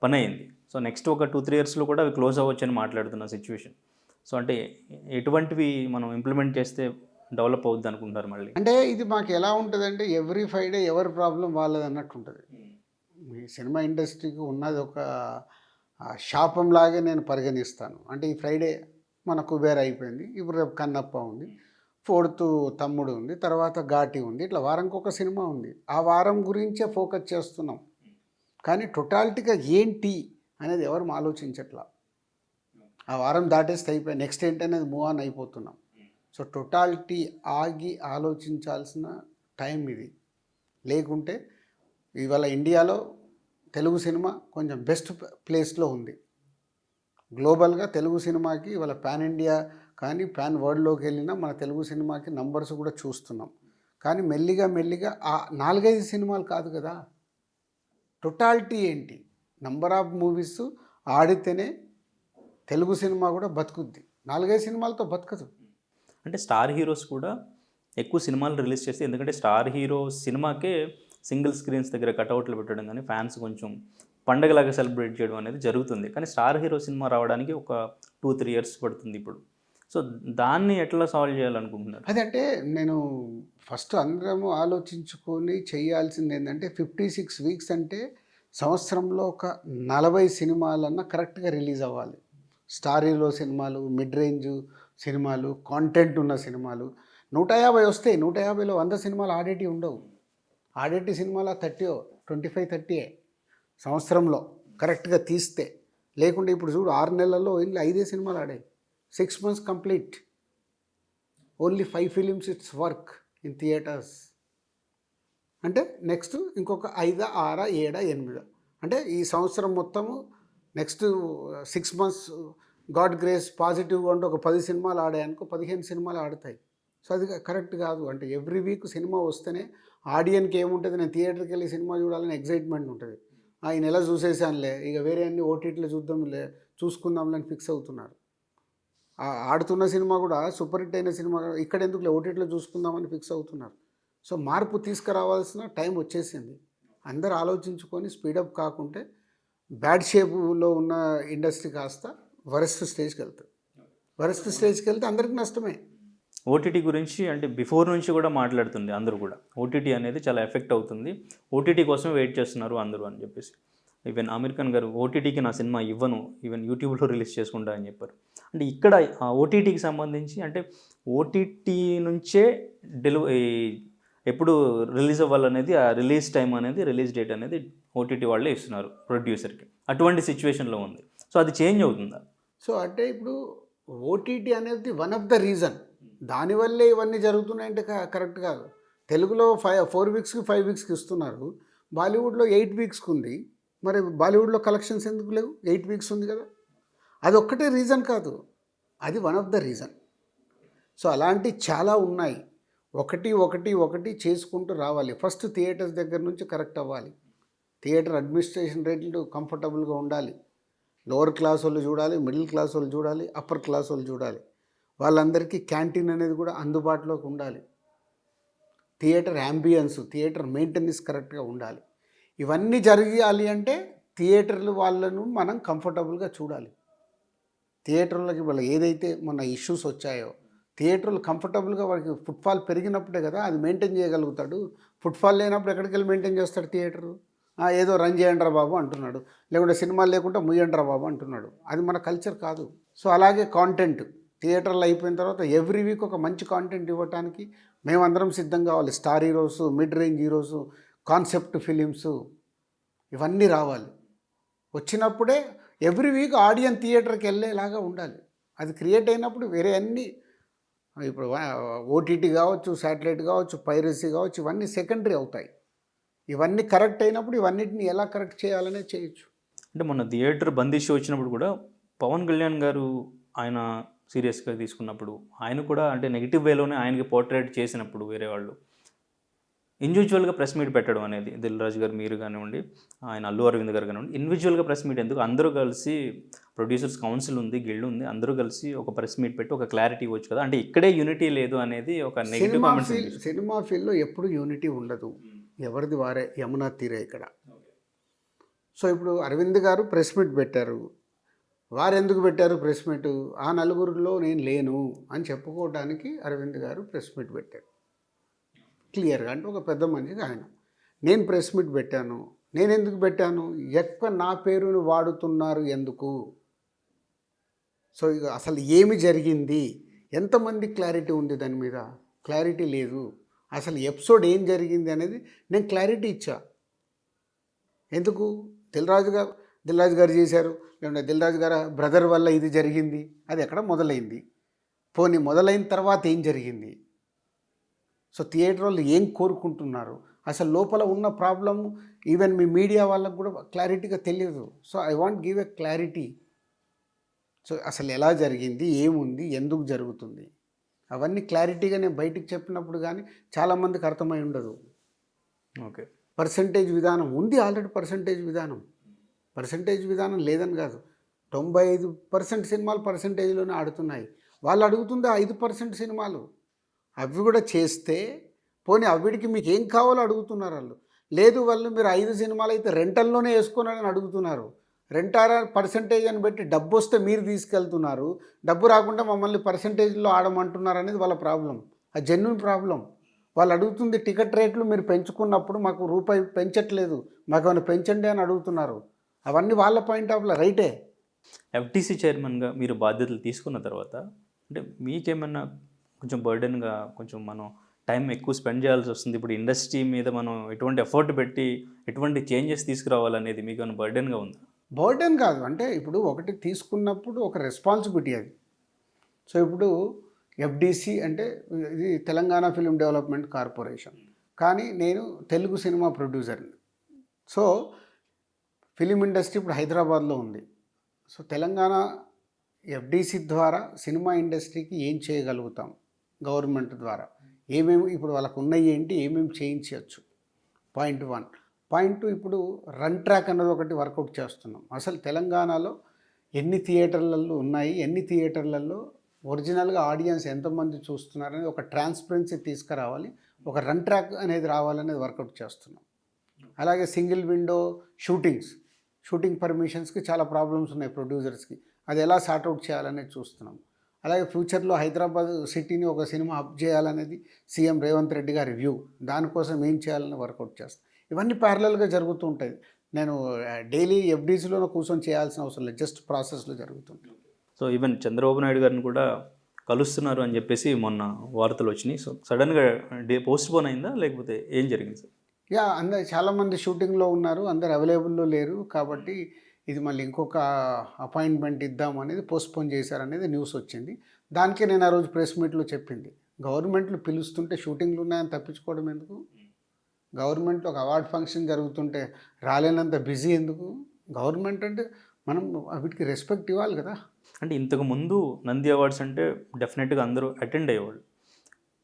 పని అయింది. సో నెక్స్ట్ ఒక 2-3 ఇయర్స్లో కూడా అవి క్లోజ్ అవ్వచ్చు అని మాట్లాడుతున్న సిచ్యువేషన్. సో అంటే ఎటువంటివి మనం ఇంప్లిమెంట్ చేస్తే డెవలప్ అవుద్ది అనుకుంటారు మళ్ళీ? అంటే ఇది మాకు ఎలా ఉంటుందంటే ఎవ్రీ ఫ్రైడే ఎవరి ప్రాబ్లం వాళ్ళది అన్నట్టు ఉంటుంది. ఈ సినిమా ఇండస్ట్రీకి ఉన్నది ఒక శాపంలాగే నేను పరిగణిస్తాను. అంటే ఈ ఫ్రైడే మన కుబేర్ అయిపోయింది, ఇప్పుడు రేపు కన్నప్ప ఉంది, 4th తమ్ముడు ఉంది, తర్వాత ఘాటి ఉంది, ఇట్లా వారంకి ఒక సినిమా ఉంది. ఆ వారం గురించే ఫోకస్ చేస్తున్నాం. కానీ టోటాలిటీగా ఏంటి అనేది ఎవరు ఆలోచించట్లా. ఆ వారం దాటేస్తే అయిపోయి నెక్స్ట్ ఏంటనేది మూవ్ ఆన్ అయిపోతున్నాం. సో టోటాలిటీ ఆగి ఆలోచించాల్సిన టైం ఇది. లేకుంటే ఇవాళ ఇండియాలో తెలుగు సినిమా కొంచెం బెస్ట్ ప్లేస్లో ఉంది. గ్లోబల్గా తెలుగు సినిమాకి ఇవాళ పాన్ ఇండియా కానీ పాన్ వరల్డ్లోకి వెళ్ళినా మన తెలుగు సినిమాకి నంబర్స్ కూడా చూస్తున్నాం. కానీ మెల్లిగా ఆ 4-5 సినిమాలు కాదు కదా, టోటాలిటీ ఏంటి, నంబర్ ఆఫ్ మూవీస్ ఆడితేనే తెలుగు సినిమా కూడా బతుకుద్ది. 4-5 సినిమాలతో బతకదు. అంటే స్టార్ హీరోస్ కూడా ఎక్కువ సినిమాలు రిలీజ్ చేస్తే, ఎందుకంటే స్టార్ హీరో సినిమాకే సింగిల్ స్క్రీన్స్ దగ్గర కటౌట్లు పెట్టడం కానీ ఫ్యాన్స్ కొంచెం పండగలాగా సెలబ్రేట్ చేయడం అనేది జరుగుతుంది. కానీ స్టార్ హీరో సినిమా రావడానికి ఒక 2-3 ఇయర్స్ పడుతుంది ఇప్పుడు. సో దాన్ని ఎట్లా సాల్వ్ చేయాలనుకుంటున్నారు? అదంటే నేను ఫస్ట్ అందరము ఆలోచించుకొని చేయాల్సింది ఏంటంటే 56 వీక్స్ అంటే సంవత్సరంలో ఒక 40 సినిమాలన్నా కరెక్ట్గా రిలీజ్ అవ్వాలి. స్టార్ హీరో సినిమాలు, మిడ్ రేంజ్ సినిమాలు, కాంటెంట్ ఉన్న సినిమాలు 150 వస్తాయి. 150లో 100 సినిమాలు ఆడేటివి ఉండవు. ఆడేటి సినిమాలు 25-30 సంవత్సరంలో కరెక్ట్గా తీస్తే. లేకుంటే ఇప్పుడు చూడు 6 నెలల్లో ఓన్లీ 5 సినిమాలు ఆడాయి. 6 months complete, only 5 films it's work in theatres. అంటే నెక్స్ట్ ఇంకొక 5, 6, 7, 8 అంటే ఈ సంవత్సరం మొత్తము నెక్స్ట్ 6 months గాడ్ గ్రేస్ పాజిటివ్గా ఉంటే ఒక 10 సినిమాలు ఆడాయనుకో 15 సినిమాలు ఆడతాయి. సో అది కరెక్ట్ కాదు. అంటే ఎవ్రీ వీక్ సినిమా వస్తేనే ఆడియన్కి ఏముంటుంది, నేను థియేటర్కి వెళ్ళి సినిమా చూడాలని ఎగ్జైట్మెంట్ ఉంటుంది. ఈ నెల చూసేసానులే, ఇక వేరే అన్ని ఓటీటీలో చూద్దాంలే, చూసుకుందాంలే అని ఫిక్స్ అవుతున్నారు. ఆడుతున్న సినిమా కూడా సూపర్ హిట్ అయిన సినిమా ఇక్కడ ఎందుకులే ఓటీటీలో చూసుకుందామని ఫిక్స్ అవుతున్నారు. సో మార్పు తీసుకురావాల్సిన టైం వచ్చేసింది. అందరు ఆలోచించుకొని స్పీడప్ కాకుంటే బ్యాడ్ షేప్లో ఉన్న ఇండస్ట్రీ కాస్త వరస్ట్ స్టేజ్కి వెళ్తుంది. వరస్ట్ స్టేజ్కి వెళ్తే అందరికీ నష్టమే. ఓటీటీ గురించి అంటే బిఫోర్ నుంచి కూడా మాట్లాడుతుంది అందరూ కూడా, ఓటీటీ అనేది చాలా ఎఫెక్ట్ అవుతుంది, ఓటీటీ కోసం వెయిట్ చేస్తున్నారు అందరూ అని చెప్పేసి. ఈవెన్ ఆమిర్ ఖాన్ గారు ఓటీటీకి నా సినిమా ఇవ్వను, ఈవెన్ యూట్యూబ్లో రిలీజ్ చేసుకుంటా అని చెప్పారు. అంటే ఇక్కడ ఓటీటీకి సంబంధించి అంటే ఓటీటీ నుంచే ఎప్పుడు రిలీజ్ అవ్వాలనేది, ఆ రిలీజ్ టైం అనేది, రిలీజ్ డేట్ అనేది ఓటీటీ వాళ్ళే ఇస్తున్నారు ప్రొడ్యూసర్కి. అటువంటి సిచ్యువేషన్లో ఉంది. సో అది చేంజ్ అవుతుందా? సో అంటే ఇప్పుడు ఓటీటీ అనేది వన్ ఆఫ్ ద రీజన్. దానివల్లే ఇవన్నీ జరుగుతున్నాయంటే కరెక్ట్ కాదు. తెలుగులో 4 వీక్స్కి 5 వీక్స్కి ఇస్తున్నారు, బాలీవుడ్లో 8 వీక్స్కి ఉంది, మరి బాలీవుడ్లో కలెక్షన్స్ ఎందుకు లేవు? 8 వీక్స్ ఉంది కదా. అది ఒక్కటే రీజన్ కాదు, అది one of the reason. So అలాంటి చాలా ఉన్నాయి. ఒకటి ఒకటి ఒకటి చేసుకుంటూ రావాలి. ఫస్ట్ థియేటర్స్ దగ్గర నుంచి కరెక్ట్ అవ్వాలి. థియేటర్ అడ్మినిస్ట్రేషన్ రేట్లు కంఫర్టబుల్గా ఉండాలి. లోవర్ క్లాస్ వాళ్ళు చూడాలి, మిడిల్ క్లాస్ వాళ్ళు చూడాలి, అప్పర్ క్లాస్ వాళ్ళు చూడాలి. వాళ్ళందరికీ క్యాంటీన్ అనేది కూడా అందుబాటులోకి ఉండాలి. థియేటర్ యాంబియన్స్, థియేటర్ మెయింటెనెన్స్ కరెక్ట్గా ఉండాలి. ఇవన్నీ జరగాలి అంటే థియేటర్లు వాళ్ళను మనం కంఫర్టబుల్గా చూడాలి. థియేటర్లకి వాళ్ళ ఏదైతే మొన్న ఇష్యూస్ వచ్చాయో, థియేటర్లు కంఫర్టబుల్గా వాడికి ఫుట్ఫాల్ పెరిగినప్పుడే కదా అది మెయింటైన్ చేయగలుగుతాడు. ఫుట్ఫాల్ లేనప్పుడు ఎక్కడికి వెళ్ళి మెయింటైన్ చేస్తాడు థియేటరు? ఏదో రన్ చేయండిరా బాబు అంటున్నాడు, లేకుంటే సినిమాలు లేకుంటే ముయ్యండిరా బాబు అంటున్నాడు. అది మన కల్చర్ కాదు. సో అలాగే కాంటెంట్ థియేటర్లు అయిపోయిన తర్వాత ఎవ్రీ వీక్ ఒక మంచి కాంటెంట్ ఇవ్వడానికి మేమందరం సిద్ధం కావాలి. Star heroes, mid range heroes, concept films ఇవన్నీ రావాలి. వచ్చినప్పుడే ఎవ్రీ వీక్ ఆడియన్స్ థియేటర్కి వెళ్ళేలాగా ఉండాలి. అది క్రియేట్ అయినప్పుడు వేరే అన్నీ ఇప్పుడు ఓటీటీ కావచ్చు, శాటిలైట్ కావచ్చు, పైరసీ కావచ్చు, ఇవన్నీ సెకండరీ అవుతాయి. ఇవన్నీ కరెక్ట్ అయినప్పుడు ఇవన్నిటిని ఎలా కరెక్ట్ చేయాలనే చేయొచ్చు. అంటే మొన్న థియేటర్ బంద్ ఇష్యూ వచ్చినప్పుడు కూడా పవన్ కళ్యాణ్ గారు ఆయన సీరియస్గా తీసుకున్నప్పుడు, ఆయన కూడా అంటే నెగిటివ్ వేలోనే ఆయనకి పోర్ట్రేట్ చేసినప్పుడు వేరే వాళ్ళు ఇండివిజువల్గా ప్రెస్ మీట్ పెట్టడం అనేది, దిల్ రాజు గారు మీరు కానివ్వండి, ఆయన అల్లు అరవింద్ గారు కానివ్వండి, ఇండివిజువల్గా ప్రెస్ మీట్ ఎందుకు? అందరూ కలిసి ప్రొడ్యూసర్స్ కౌన్సిల్ ఉంది, గిల్డ్ ఉంది, అందరూ కలిసి ఒక ప్రెస్ మీట్ పెట్టి ఒక క్లారిటీ ఇవ్వచ్చు కదా. అంటే ఇక్కడే యూనిటీ లేదు అనేది ఒక నెగిటివ్ కామెంట్స్. సినిమా ఫీల్డ్లో ఎప్పుడు యూనిటీ ఉండదు, ఎవరిది వారే యమునా తీరే ఇక్కడ. సో ఇప్పుడు అరవింద్ గారు ప్రెస్ మీట్ పెట్టారు. వారు ఎందుకు పెట్టారు ప్రెస్ మీట్? ఆ నలుగురిలో నేను లేను అని చెప్పుకోవడానికి అరవింద్ గారు ప్రెస్ మీట్ పెట్టారు క్లియర్గా. అంటే ఒక పెద్ద మనిషిగా ఆయన, నేను ప్రెస్ మీట్ పెట్టాను. నేను ఎందుకు పెట్టాను? ఎక్కువ నా పేరును వాడుతున్నారు ఎందుకు? సో ఇక అసలు ఏమి జరిగింది, ఎంతమంది క్లారిటీ ఉంది దాని మీద? క్లారిటీ లేదు. అసలు ఎపిసోడ్ ఏం జరిగింది అనేది నేను క్లారిటీ ఇచ్చా. ఎందుకు? దిల్ రాజు గారు చేశారు, లేదంటే దిల్ రాజు గారు బ్రదర్ వల్ల ఇది జరిగింది, అది ఎక్కడ మొదలైంది? పోనీ మొదలైన తర్వాత ఏం జరిగింది? సో థియేటర్ వాళ్ళు ఏం కోరుకుంటున్నారు, అసలు లోపల ఉన్న ప్రాబ్లమ్ ఈవెన్ మీ మీడియా వాళ్ళకు కూడా క్లారిటీగా తెలియదు. So I want give a clarity. So అసలు ఎలా జరిగింది, ఏముంది, ఎందుకు జరుగుతుంది, అవన్నీ క్లారిటీగా నేను బయటికి చెప్పినప్పుడు కానీ చాలామందికి అర్థమై ఉండదు. ఓకే, పర్సంటేజ్ విధానం ఉంది ఆల్రెడీ. పర్సంటేజ్ విధానం లేదని కాదు, 95% సినిమాలు పర్సంటేజ్లోనే ఆడుతున్నాయి. వాళ్ళు అడుగుతుంది 5% సినిమాలు. అవి కూడా చేస్తే పోనీ అవిడికి మీకు ఏం కావాలో అడుగుతున్నారు వాళ్ళు. లేదు వాళ్ళు మీరు 5 సినిమాలు అయితే రెంటల్లోనే వేసుకోనని అడుగుతున్నారు. రెంటారా పర్సంటేజ్ అని పెట్టి డబ్బు వస్తే మీరు తీసుకెళ్తున్నారు, డబ్బు రాకుండా మమ్మల్ని పర్సంటేజ్లో ఆడమంటున్నారు అనేది వాళ్ళ ప్రాబ్లం. ఆ జెన్యూన్ ప్రాబ్లం. వాళ్ళు అడుగుతుంది టికెట్ రేట్లు మీరు పెంచుకున్నప్పుడు మాకు రూపాయి పెంచట్లేదు, మాకు ఏమైనా పెంచండి అని అడుగుతున్నారు. అవన్నీ వాళ్ళ పాయింట్ ఆఫ్ రైటే. ఎఫ్టీసీ చైర్మన్గా మీరు బాధ్యతలు తీసుకున్న తర్వాత అంటే మీకేమన్నా కొంచెం బర్డెన్గా, కొంచెం మనం టైం ఎక్కువ స్పెండ్ చేయాల్సి వస్తుంది, ఇప్పుడు ఇండస్ట్రీ మీద మనం ఎటువంటి ఎఫర్ట్ పెట్టి ఎటువంటి చేంజెస్ తీసుకురావాలనేది మీకు ఏమైనా బర్డెన్గా ఉందా? బర్డెన్ కాదు, అంటే ఇప్పుడు ఒకటి తీసుకున్నప్పుడు ఒక రెస్పాన్సిబిలిటీ అది. సో ఇప్పుడు ఎఫ్డిసి అంటే ఇది తెలంగాణ ఫిలిం డెవలప్మెంట్ కార్పొరేషన్, కానీ నేను తెలుగు సినిమా ప్రొడ్యూసర్ని. సో ఫిలిం ఇండస్ట్రీ ఇప్పుడు హైదరాబాద్లో ఉంది. సో తెలంగాణ ఎఫ్డిసి ద్వారా సినిమా ఇండస్ట్రీకి ఏం చేయగలుగుతాం, గవర్నమెంట్ ద్వారా ఏమేమి ఇప్పుడు వాళ్ళకు ఉన్నాయి ఏంటి, ఏమేమి చేయించవచ్చు, పాయింట్ 1. పాయింట్ 2, ఇప్పుడు రన్ ట్రాక్ అన్నది ఒకటి వర్కౌట్ చేస్తున్నాం. అసలు తెలంగాణలో ఎన్ని థియేటర్లలో ఉన్నాయి, ఎన్ని థియేటర్లలో ఒరిజినల్గా ఆడియన్స్ ఎంతమంది చూస్తున్నారనేది ఒక ట్రాన్స్పరెన్సీ తీసుకురావాలి, ఒక రన్ ట్రాక్ అనేది రావాలనేది వర్కౌట్ చేస్తున్నాం. అలాగే సింగిల్ విండో షూటింగ్ పర్మిషన్స్కి చాలా ప్రాబ్లమ్స్ ఉన్నాయి ప్రొడ్యూసర్స్కి, అది ఎలా సార్ట్అవుట్ చేయాలనేది చూస్తున్నాం. అలాగే ఫ్యూచర్లో హైదరాబాద్ సిటీని ఒక సినిమా అప్ చేయాలనేది సీఎం రేవంత్ రెడ్డి గారి వ్యూ, దానికోసం ఏం చేయాలని వర్కౌట్ చేస్తాం. ఇవన్నీ ప్యారలల్గా జరుగుతూ ఉంటాయి. నేను డైలీ ఎఫ్డీసీలోనే కూర్చొని చేయాల్సిన అవసరం లేదు, జస్ట్ ప్రాసెస్లో జరుగుతుంది. సో ఈవెన్ చంద్రబాబు నాయుడు గారిని కూడా కలుస్తున్నారు అని చెప్పేసి మొన్న వార్తలు వచ్చినాయి. సో సడన్గా పోస్ట్ పోన్ అయిందా లేకపోతే ఏం జరిగింది సార్? అందరు చాలామంది షూటింగ్లో ఉన్నారు, అందరు అవైలబుల్లో లేరు, కాబట్టి ఇది మళ్ళీ ఇంకొక అపాయింట్మెంట్ ఇద్దాం అనేది పోస్ట్పోన్ చేశారనేది న్యూస్ వచ్చింది. దానికే నేను ఆ రోజు ప్రెస్ మీట్లో చెప్పింది, గవర్నమెంట్లు పిలుస్తుంటే షూటింగ్లు ఉన్నాయని తప్పించుకోవడం ఎందుకు? గవర్నమెంట్లో ఒక అవార్డ్ ఫంక్షన్ జరుగుతుంటే రాలేనంత బిజీ ఎందుకు? గవర్నమెంట్ అంటే మనం వీటికి రెస్పెక్ట్ ఇవ్వాలి కదా. అంటే ఇంతకు ముందు నంది అవార్డ్స్ అంటే డెఫినెట్గా అందరూ అటెండ్ అయ్యేవాళ్ళు.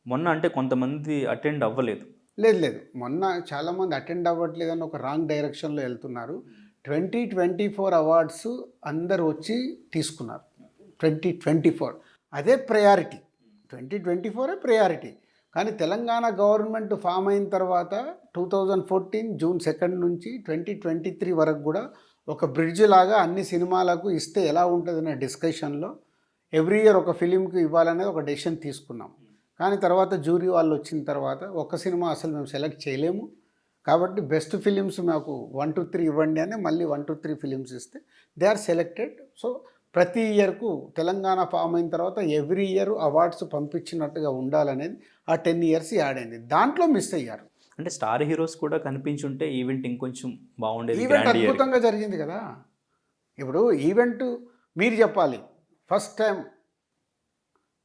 మొన్న అంటే కొంతమంది అటెండ్ అవ్వలేదు. లేదు మొన్న చాలామంది అటెండ్ అవ్వట్లేదని ఒక రాంగ్ డైరెక్షన్లో వెళ్తున్నారు. 2024 అవార్డ్స్ అందరు వచ్చి తీసుకున్నారు. 2024 అదే ప్రయారిటీ, 2024 ప్రయారిటీ. కానీ తెలంగాణ గవర్నమెంట్ ఫామ్ అయిన తర్వాత 2014 జూన్ 2 నుంచి 2023 వరకు కూడా ఒక బ్రిడ్జ్ లాగా అన్ని సినిమాలకు ఇస్తే ఎలా ఉంటుందనే డిస్కషన్లో ఎవ్రీ ఇయర్ ఒక ఫిలింకి ఇవ్వాలనేది ఒక డెసిషన్ తీసుకున్నాం. కానీ తర్వాత జ్యూరీ వాళ్ళు వచ్చిన తర్వాత ఒక్క సినిమా అసలు మేము సెలెక్ట్ చేయలేము, కాబట్టి బెస్ట్ ఫిలిమ్స్ మాకు 1 to 3 ఇవ్వండి అని మళ్ళీ 1 to 3 ఫిలిమ్స్ ఇస్తే దే ఆర్ సెలెక్టెడ్. సో ప్రతి ఇయర్కు తెలంగాణ ఫామ్ అయిన తర్వాత ఎవ్రీ ఇయర్ అవార్డ్స్ పంపించినట్టుగా ఉండాలనేది ఆ 10 years యాడ్ అయింది. దాంట్లో మిస్ అయ్యారు. అంటే స్టార్ హీరోస్ కూడా కనిపించుంటే ఈవెంట్ ఇంకొంచెం బాగుండేది. ఈవెంట్ అద్భుతంగా జరిగింది కదా. ఇప్పుడు ఈవెంట్ మీరు చెప్పాలి, first time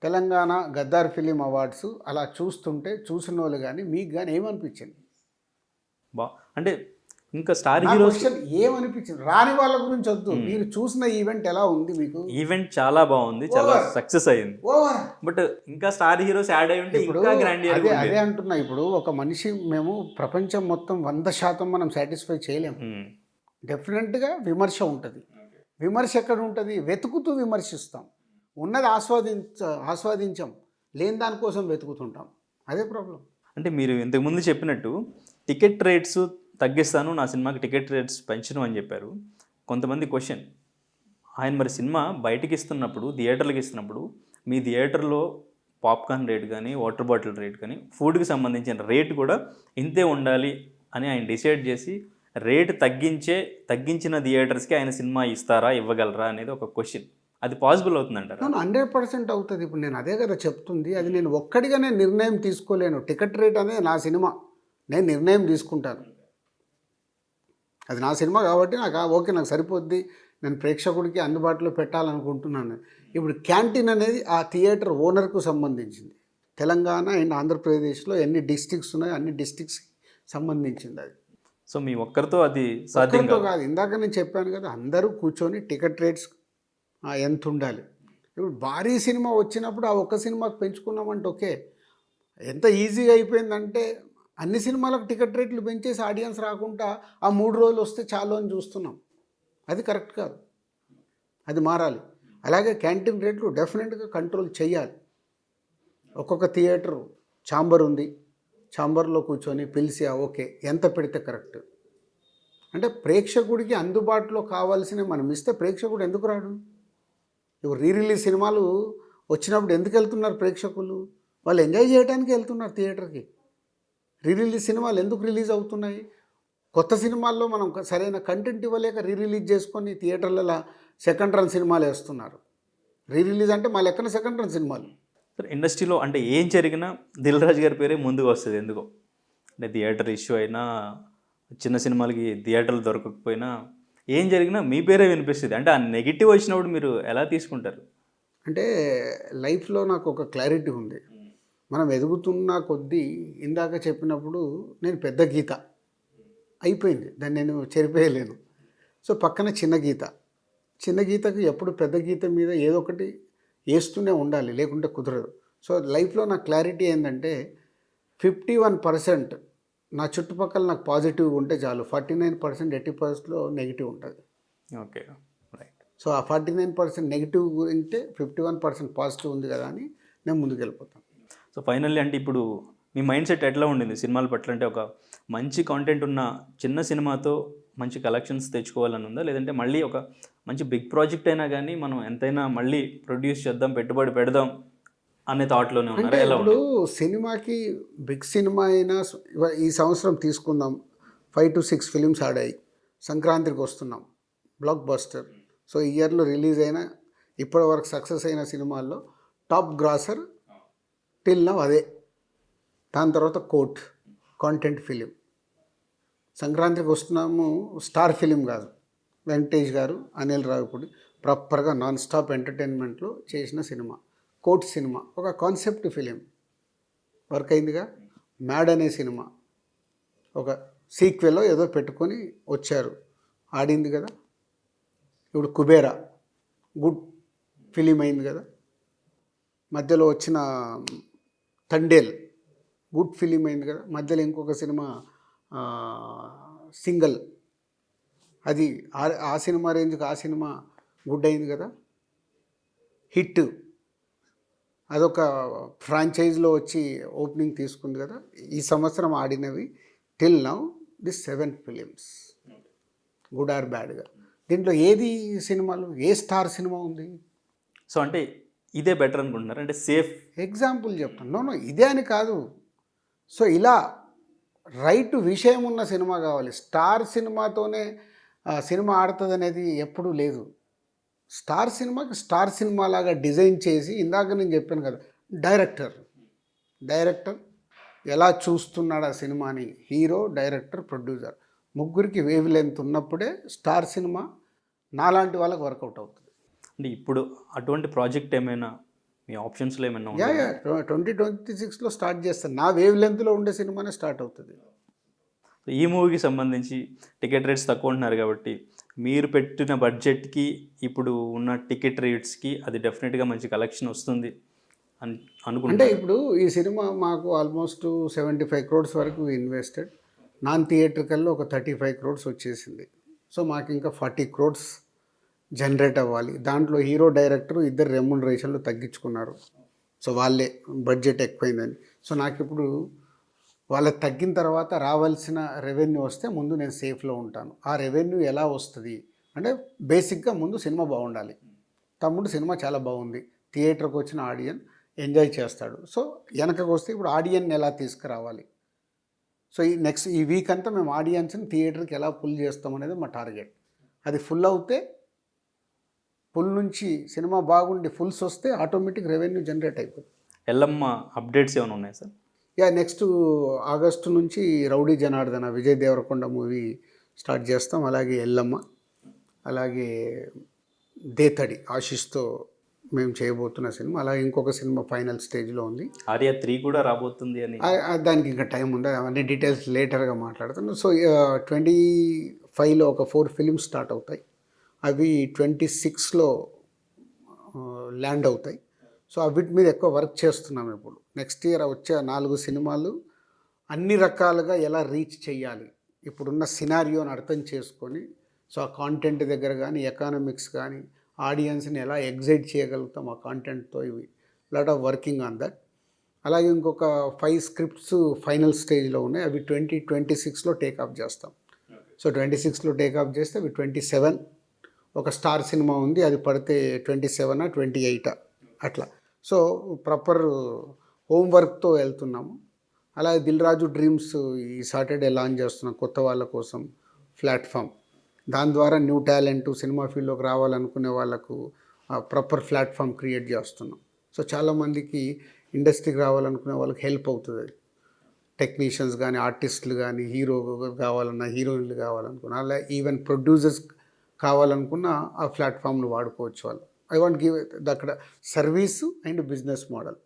Telangana Gaddar film awards అలా చూస్తుంటే చూసిన వాళ్ళు కానీ మీకు కానీ ఏమనిపించింది? అంటే ఇంకా స్టార్ హీరోస్ ఏమనిపించింది? రాని వాళ్ళ గురించి వద్దు, మీరు చూసిన ఈవెంట్ ఎలా ఉంది? మీకు ఈవెంట్ చాలా బాగుంది, చాలా సక్సెస్ అయ్యింది. బట్ ఇంకా స్టార్ హీరోస్ యాడ్ అయ్యి ఉంటే ఇంకా గ్రాండ్. అదే అంటున్నా. ఇప్పుడు ఒక మనిషి మేము ప్రపంచం మొత్తం 100% మనం సాటిస్ఫై చేయలేము. డెఫినెట్గా విమర్శ ఉంటుంది. విమర్శ ఎక్కడ ఉంటుంది? వెతుకుతూ విమర్శిస్తాం. ఉన్నది ఆస్వాదించాం, లేని దానికోసం వెతుకుతుంటాం. అదే ప్రాబ్లం. అంటే మీరు ఇంతకుముందు చెప్పినట్టు టికెట్ రేట్స్ తగ్గిస్తాను, నా సినిమాకి టికెట్ రేట్స్ పెంచను అని చెప్పారు. కొంతమంది క్వశ్చన్, ఆయన మరి సినిమా బయటికి ఇస్తున్నప్పుడు, థియేటర్లకు ఇస్తున్నప్పుడు మీ థియేటర్లో పాప్కార్న్ రేట్ కానీ, వాటర్ బాటిల్ రేట్ కానీ, ఫుడ్కి సంబంధించిన రేట్ కూడా ఇంతే ఉండాలి అని ఆయన డిసైడ్ చేసి రేటు తగ్గించిన థియేటర్స్కి ఆయన సినిమా ఇస్తారా, ఇవ్వగలరా అనేది ఒక క్వశ్చన్. అది పాసిబుల్ అవుతుందంటారా? 100% అవుతుంది. ఇప్పుడు నేను అదే కదా చెప్తుంది. అది నేను ఒక్కడిగానే నిర్ణయం తీసుకోలేను. టికెట్ రేట్ అనేది నా సినిమా, నేను నిర్ణయం తీసుకుంటాను. అది నా సినిమా కాబట్టి నాకు ఓకే, నాకు సరిపోద్ది, నేను ప్రేక్షకుడికి అందుబాటులో పెట్టాలనుకుంటున్నాను. ఇప్పుడు క్యాంటీన్ అనేది ఆ థియేటర్ ఓనర్కు సంబంధించింది. తెలంగాణ అండ్ ఆంధ్రప్రదేశ్లో ఎన్ని డిస్ట్రిక్ట్స్ ఉన్నాయో అన్ని డిస్ట్రిక్ట్స్కి సంబంధించింది అది. సో మీ ఒక్కరితో అది సాధ్యం కాదు. ఇందాక నేను చెప్పాను కదా, అందరూ కూర్చొని టికెట్ రేట్స్ ఎంత ఉండాలి. ఇప్పుడు భారీ సినిమా వచ్చినప్పుడు ఆ ఒక్క సినిమాకి పెంచుకున్నామంటే ఓకే. ఎంత ఈజీగా అయిపోయిందంటే అన్ని సినిమాలకు టికెట్ రేట్లు పెంచేసి ఆడియన్స్ రాకుండా ఆ 3 రోజులు వస్తే చాలు అని చూస్తున్నాం. అది కరెక్ట్ కాదు, అది మారాలి. అలాగే క్యాంటీన్ రేట్లు డెఫినెట్గా కంట్రోల్ చేయాలి. ఒక్కొక్క థియేటర్ ఛాంబర్ ఉంది, ఛాంబర్లో కూర్చొని పిలిచి ఓకే ఎంత పెడితే కరెక్ట్ అంటే ప్రేక్షకుడికి అందుబాటులో కావాల్సిన మనం ఇస్తే ప్రేక్షకుడు ఎందుకు రాడు? ఇప్పుడు రిలీజ్ సినిమాలు వచ్చినప్పుడు ఎందుకు వెళ్తున్నారు ప్రేక్షకులు? వాళ్ళు ఎంజాయ్ చేయడానికి వెళ్తున్నారు థియేటర్కి. రిలీజ్ సినిమాలు ఎందుకు రిలీజ్ అవుతున్నాయి? కొత్త సినిమాల్లో మనం సరైన కంటెంట్ ఇవ్వలేక రిలీజ్ చేసుకొని థియేటర్లలో సెకండ్ రన్ సినిమాలు వేస్తున్నారు. రిలీజ్ అంటే మా లెక్కన సెకండ్ రన్ సినిమాలు. ఇండస్ట్రీలో అంటే ఏం జరిగినా దిల్ రాజు గారి పేరే ముందుకు వస్తుంది ఎందుకో. అంటే థియేటర్ ఇష్యూ అయినా, చిన్న సినిమాలకి థియేటర్లు దొరకకపోయినా, ఏం జరిగినా మీ పేరే వినిపిస్తుంది. అంటే ఆ నెగిటివ్ వచ్చినప్పుడు మీరు ఎలా తీసుకుంటారు? అంటే లైఫ్లో నాకు ఒక క్లారిటీ ఉంది. మనం ఎదుగుతున్న కొద్దీ ఇందాక చెప్పినప్పుడు నేను పెద్ద గీత అయిపోయింది, దాన్ని నేను చెరిపేయలేను. సో పక్కన చిన్న గీతకు ఎప్పుడు పెద్ద గీత మీద ఏదో ఒకటి వేస్తూనే ఉండాలి, లేకుంటే కుదరదు. సో లైఫ్లో నాకు క్లారిటీ ఏంటంటే 51% నా చుట్టుపక్కల నాకు పాజిటివ్ ఉంటే చాలు, 49% 80%లో నెగిటివ్ ఉంటుంది. Okay, right. సో ఆ 49% నెగిటివ్ ఉంటే 51% పాజిటివ్ ఉంది కదా అని నేను ముందుకు వెళ్ళిపోతాను. సో ఫైనల్లీ అంటే ఇప్పుడు మీ మైండ్ సెట్ ఎట్లా ఉండింది సినిమాల పట్ల? అంటే ఒక మంచి కాంటెంట్ ఉన్న చిన్న సినిమాతో మంచి కలెక్షన్స్ తెచ్చుకోవాలని ఉందా, లేదంటే మళ్ళీ ఒక మంచి బిగ్ ప్రాజెక్ట్ అయినా కానీ మనం ఎంతైనా మళ్ళీ ప్రొడ్యూస్ చేద్దాం, పెట్టుబడి పెడదాం అనే థాట్లోనే ఉన్నారా? ఎలా ఇప్పుడు సినిమాకి బిగ్ సినిమా అయినా ఈ సంవత్సరం తీసుకుందాం, 5 to 6 ఫిలిమ్స్ ఆడాయి, సంక్రాంతికి వస్తున్నాం, బ్లాక్ బస్టర్. సో ఈ ఇయర్లో రిలీజ్ అయిన ఇప్పటివరకు సక్సెస్ అయిన సినిమాల్లో టాప్ గ్రాసర్ టిల్ నౌ అదే. దాని తర్వాత కోర్ట్ కాంటెంట్ ఫిలిం. సంక్రాంతికి వస్తున్నాము స్టార్ ఫిలిం కాదు, వెంకటేష్ గారు, అనిల్ రావిపూడి ప్రాపర్గా నాన్ స్టాప్ ఎంటర్టైన్మెంట్లో చేసిన సినిమా కోర్ట్ సినిమా. ఒక కాన్సెప్ట్ ఫిలిం వర్క్ అయిందిగా. మ్యాడ్ అనే సినిమా ఒక సీక్వెల్లో ఏదో పెట్టుకొని వచ్చారు, ఆడింది కదా. ఇప్పుడు కుబేరా గుడ్ ఫిలిం అయింది కదా. మధ్యలో వచ్చిన తండేల్ గుడ్ ఫిలిం అయింది కదా. మధ్యలో ఇంకొక సినిమా సింగల్, అది ఆ సినిమా రేంజ్కి ఆ సినిమా గుడ్ అయింది కదా. హిట్ అదొక ఫ్రాంచైజ్లో వచ్చి ఓపెనింగ్ తీసుకుంది కదా. ఈ సంవత్సరం ఆడినవి till now the 7 films, good or బ్యాడ్గా. దీంట్లో ఏది సినిమాలు, ఏ స్టార్ సినిమా ఉంది? సో అంటే ఇదే బెటర్ అనుకుంటున్నారు, అంటే సేఫ్ ఎగ్జాంపుల్ చెప్తాను. నో ఇదే అని కాదు. సో ఇలా రైట్ విషయం ఉన్న సినిమా కావాలి. స్టార్ సినిమాతోనే సినిమా ఆడుతుంది అనేది ఎప్పుడూ లేదు. స్టార్ సినిమాకి స్టార్ సినిమా లాగా డిజైన్ చేసి, ఇందాక నేను చెప్పాను కదా, డైరెక్టర్ ఎలా చూస్తున్నాడు ఆ సినిమాని, హీరో, డైరెక్టర్, ప్రొడ్యూసర్ ముగ్గురికి వేవ్ లెంత్ ఉన్నప్పుడే స్టార్ సినిమా నాలాంటి వాళ్ళకి వర్కౌట్ అవుతుంది. అంటే ఇప్పుడు అటువంటి ప్రాజెక్ట్ ఏమైనా మీ ఆప్షన్స్లో ఏమైనా యా 2026లో స్టార్ట్ చేస్తాను. నా వేవ్ లెంత్లో ఉండే సినిమానే స్టార్ట్ అవుతుంది. ఈ మూవీకి సంబంధించి టికెట్ రేట్స్ తక్కువ ఉంటున్నారు కాబట్టి మీరు పెట్టిన బడ్జెట్కి ఇప్పుడు ఉన్న టికెట్ రేట్స్కి అది డెఫినెట్గా మంచి కలెక్షన్ వస్తుంది అని అంటే అనుకుంటే. ఇప్పుడు ఈ సినిమా మాకు ఆల్మోస్ట్ 75 crores వరకు ఇన్వెస్టెడ్. నాన్ థియేట్రికల్లో ఒక 35 crores వచ్చేసింది. సో మాకు ఇంకా 40 crores జనరేట్ అవ్వాలి. దాంట్లో హీరో, డైరెక్టర్ ఇద్దరు రెమ్యునరేషన్లు తగ్గించుకున్నారు. సో వాళ్ళే బడ్జెట్ ఎక్కువైందని. సో నాకు ఇప్పుడు వాళ్ళకి తగ్గిన తర్వాత రావాల్సిన రెవెన్యూ వస్తే ముందు నేను సేఫ్లో ఉంటాను. ఆ రెవెన్యూ ఎలా వస్తుంది అంటే బేసిక్గా ముందు సినిమా బాగుండాలి. తమ్ముడు సినిమా చాలా బాగుంది, థియేటర్కి వచ్చిన ఆడియన్ ఎంజాయ్ చేస్తాడు. సో వెనకకు వస్తే ఇప్పుడు ఆడియన్ని ఎలా తీసుకురావాలి. సో ఈ వీక్ అంతా మేము ఆడియన్స్ని థియేటర్కి ఎలా పుల్ చేస్తాం అనేది మా టార్గెట్. అది ఫుల్ అవుతే, ఫుల్ నుంచి సినిమా బాగుండి ఫుల్స్ వస్తే ఆటోమేటిక్ రెవెన్యూ జనరేట్ అయిపోతుంది. ఎల్లమ్మ అప్డేట్స్ ఏమైనా ఉన్నాయి సార్? నెక్స్ట్ ఆగస్టు నుంచి rowdy Janardhana, Vijay Deverakonda movie start చేస్తాం. అలాగే ఎల్లమ్మ, అలాగే దేతడి ఆశిష్తో మేము చేయబోతున్న సినిమా. అలాగే ఇంకొక సినిమా ఫైనల్ స్టేజ్లో ఉంది. ఆర్యా 3 కూడా రాబోతుంది అని. దానికి ఇంకా టైం ఉంది, అవన్నీ డీటెయిల్స్ లేటర్గా మాట్లాడుతాను. సో 25లో ఒక 4 ఫిలిమ్స్ స్టార్ట్ అవుతాయి. అవి 26లో ల్యాండ్ అవుతాయి. సో వీటి మీద ఎక్కువ వర్క్ చేస్తున్నాం ఇప్పుడు. నెక్స్ట్ ఇయర్ వచ్చే 4 సినిమాలు అన్ని రకాలుగా ఎలా రీచ్ చేయాలి, ఇప్పుడున్న సినారియోని అర్థం చేసుకొని, సో ఆ కాంటెంట్ దగ్గర కానీ, ఎకానమిక్స్ కానీ, ఆడియన్స్ని ఎలా ఎగ్జైట్ చేయగలుగుతాం ఆ కాంటెంట్తో, ఇవి lot of working on that. అలాగే ఇంకొక 5 స్క్రిప్ట్స్ ఫైనల్ స్టేజ్లో ఉన్నాయి. అవి 2026లో టేకప్ చేస్తాం. సో 26లో టేకప్ చేస్తే అవి 27 ఒక స్టార్ సినిమా ఉంది, అది పడితే 27 28 అట్లా. సో ప్రాపర్ హోంవర్క్తో వెళ్తున్నాము. అలాగే దిల్ రాజు డ్రీమ్స్ ఈ సాటర్డే లాంచ్ చేస్తున్నాం కొత్త వాళ్ళ కోసం ప్లాట్ఫామ్. దాని ద్వారా న్యూ టాలెంట్ సినిమా ఫీల్డ్లోకి రావాలనుకునే వాళ్ళకు ప్రాపర్ ప్లాట్ఫామ్ క్రియేట్ చేస్తున్నాం. సో చాలామందికి ఇండస్ట్రీకి రావాలనుకునే వాళ్ళకి హెల్ప్ అవుతుంది అది. టెక్నీషియన్స్ కానీ, ఆర్టిస్టులు కానీ, హీరో కావాలన్నా, హీరోయిన్లు కావాలనుకున్నా, అలా ఈవెన్ ప్రొడ్యూసర్స్ కావాలనుకున్న ఆ ప్లాట్ఫామ్ను వాడుకోవచ్చు వాళ్ళు. ఐ వాంట్ గివ్ అక్కడ సర్వీసు అండ్ బిజినెస్ మోడల్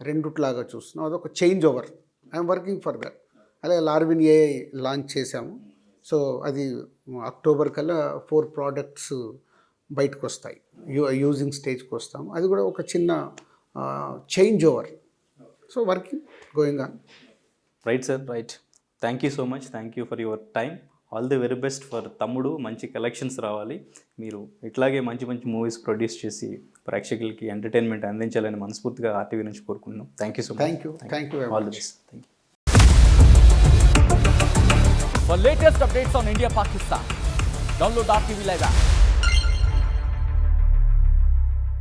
రెండుట్లాగా చూస్తున్నాం. అదొక change over. I'm working for that. అలాగే లార్విన్ ఏఐ లాంచ్ చేశాము. సో అది అక్టోబర్ కల్లా 4 ప్రోడక్ట్స్ బయటకు వస్తాయి, యూజింగ్ స్టేజ్కి వస్తాము. అది కూడా ఒక చిన్న change over. So working going on. Right sir, right. Thank you so much. Thank you for your time. All the very best for తమ్ముడు. మంచి కలెక్షన్స్ రావాలి. మీరు ఇట్లాగే మంచి మంచి మూవీస్ ప్రొడ్యూస్ చేసి ప్రేక్షకులకి ఎంటర్టైన్మెంట్ అందించాలని మనస్ఫూర్తిగా ఆర్టీవీ నుంచి కోరుకుంటున్నాం. Thank you so much. Thank you all the best. Thank you. For latest updates on India Pakistan, download RTV Live app